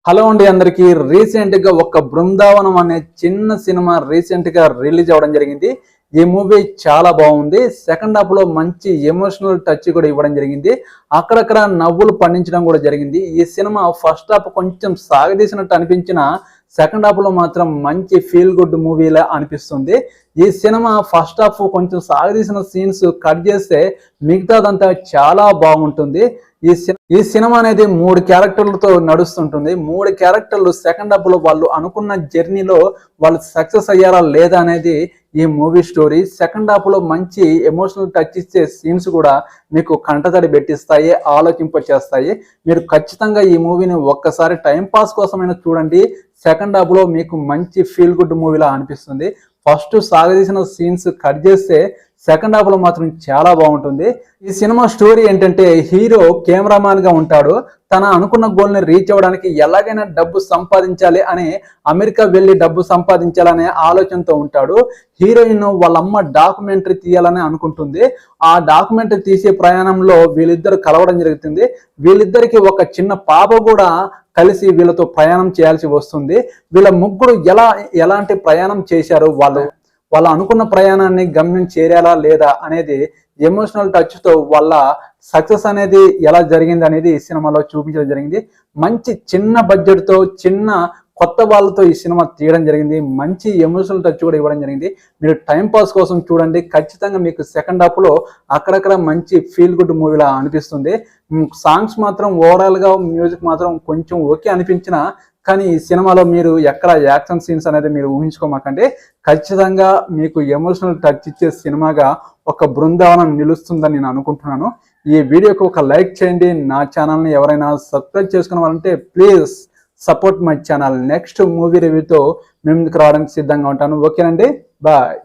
Hello అండి అందరికి recent గా ఒక బృందావనం అనే చిన్న సినిమా రీసెంట్ గా రిలీజ్ అవ్వడం జరిగింది. ఈ మూవీ చాలా బాగుంది. సెకండ్ హాఫ్ లో మంచి ఎమోషనల్ టచ్ కూడా ఇవ్వడం జరిగింది. అక్కడక్కడ నవ్వులు పండించడం కూడా జరిగింది. ఈ సినిమా ఫస్ట్ హాఫ్ కొంచెం సాగదీసినట్టు అనిపించిన సెకండ్ హాఫ్ లో మాత్రం మంచి ఫీల్ గుడ్ మూవీలా అనిపిస్తుంది. ఈ సినిమా ఫస్ట్ హాఫ్ కొంచెం సాగదీసిన సీన్స్ కట్ చేస్తే మిగతాదంతా చాలా బాగుంటుంది. ఈ సినిమా అనేది 3 క్యారెక్టర్లతో నడుస్తుంటుంది. 3 క్యారెక్టర్లు సెకండ్ హాఫ్ లో వాళ్ళు అనుకున్న జర్నీలో వాళ్ళు సక్సెస్ అయ్యారా లేదా అనేది ఈ మూవీ స్టోరీ. సెకండ్ హాఫ్ లో మంచి ఎమోషనల్ టచ్ ఇచ్చే సీన్స్ కూడా మీకు కంటతడి పెట్టిస్తాయి, ఆలోచింపచేస్తాయి. మీరు ఖచ్చితంగా ఈ మూవీని ఒక్కసారి టైం పాస్ కోసమైనా చూడండి. సెకండ్ హాఫ్ లో మీకు మంచి ఫీల్ గుడ్ మూవీలా అనిపిస్తుంది. ఫస్ట్ సాగదీసిన సీన్స్ కట్ చేస్తే సెకండ్ హాఫ్ లో మాత్రం చాలా బాగుంటుంది. ఈ సినిమా స్టోరీ ఏంటంటే హీరో కెమెరామాన్ గా ఉంటాడు. తన అనుకున్న గోల్ ని రీచ్ అవ్వడానికి ఎలాగైనా డబ్బు సంపాదించాలి అని అమెరికా వెళ్ళి డబ్బు సంపాదించాలనే ఆలోచనతో ఉంటాడు. హీరోయిన్ వాళ్ళ అమ్మ డాక్యుమెంటరీ తీయాలని అనుకుంటుంది. ఆ డాక్యుమెంటరీ తీసే ప్రయాణంలో వీళ్ళిద్దరు కలవడం జరుగుతుంది. వీళ్ళిద్దరికి ఒక చిన్న పాప కూడా కలిసి వీళ్ళతో ప్రయాణం చేయాల్సి వస్తుంది. వీళ్ళ ముగ్గురు ఎలాంటి ప్రయాణం చేశారు, వాళ్ళు అనుకున్న ప్రయాణాన్ని గమ్యం చేరాలా లేదా అనేది ఎమోషనల్ టచ్ తో వాళ్ళ సక్సెస్ అనేది ఎలా జరిగింది అనేది ఈ సినిమాలో చూపించడం జరిగింది. మంచి చిన్న బడ్జెట్ తో చిన్న కొత్త వాళ్ళతో ఈ సినిమా తీయడం జరిగింది. మంచి ఎమోషనల్ టచ్ కూడా ఇవ్వడం జరిగింది. మీరు టైం పాస్ కోసం చూడండి. ఖచ్చితంగా మీకు సెకండ్ హాఫ్ లో అక్కడక్కడ మంచి ఫీల్ గుడ్ మూవీలా అనిపిస్తుంది. సాంగ్స్ మాత్రం ఓవరాల్ గా మ్యూజిక్ మాత్రం కొంచెం ఓకే అనిపించిన, కానీ ఈ సినిమాలో మీరు ఎక్కడ యాక్షన్ సీన్స్ అనేది మీరు ఊహించుకోమాకండి. ఖచ్చితంగా మీకు ఎమోషనల్ టచ్ ఇచ్చే సినిమాగా ఒక బృందావనం నిలుస్తుందని నేను అనుకుంటున్నాను. ఈ వీడియోకి ఒక లైక్ చేయండి. నా ఛానల్ని ఎవరైనా సబ్స్క్రైబ్ చేసుకున్న వాళ్ళంటే please support my channel. Next movie రివ్యూతో మేము ముందుకు రావడానికి సిద్ధంగా ఉంటాను. ఓకేనండి, బాయ్.